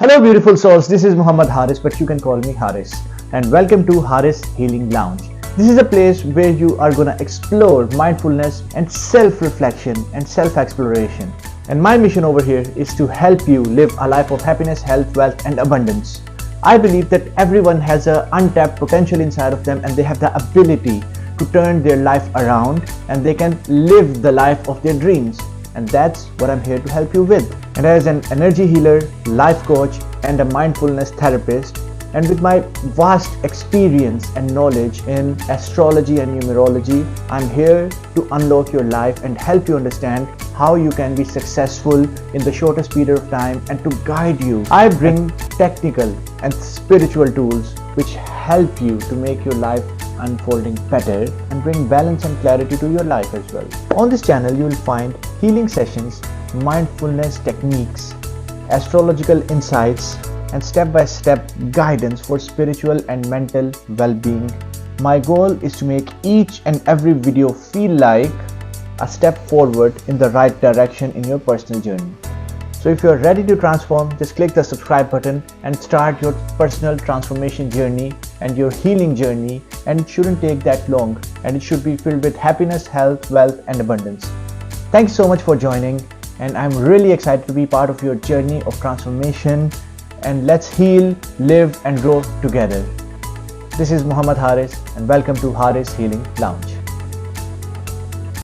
Hello beautiful souls, this is Muhammad Haris, but you can call me Haris, and welcome to Haris Healing Lounge. This is a place where you are gonna explore mindfulness and self-reflection and self-exploration. And my mission over here is to help you live a life of happiness, health, wealth and abundance. I believe that everyone has an untapped potential inside of them and they have the ability to turn their life around and they can live the life of their dreams. And that's what I'm here to help you with. And as an energy healer, life coach, and a mindfulness therapist, and with my vast experience and knowledge in astrology and numerology, I'm here to unlock your life and help you understand how you can be successful in the shortest period of time and to guide you. I bring technical and spiritual tools which help you to make your life unfolding better and bring balance and clarity to your life as well. On this channel, you will find healing sessions, mindfulness techniques, astrological insights, and step-by-step guidance for spiritual and mental well-being. My goal is to make each and every video feel like a step forward in the right direction in your personal journey. So if you're ready to transform, just click the subscribe button and start your personal transformation journey and your healing journey, and it shouldn't take that long and it should be filled with happiness, health, wealth and abundance. Thanks so much for joining, and I'm really excited to be part of your journey of transformation, and let's heal, live and grow together. This is Muhammad Haris and welcome to Haris Healing Lounge.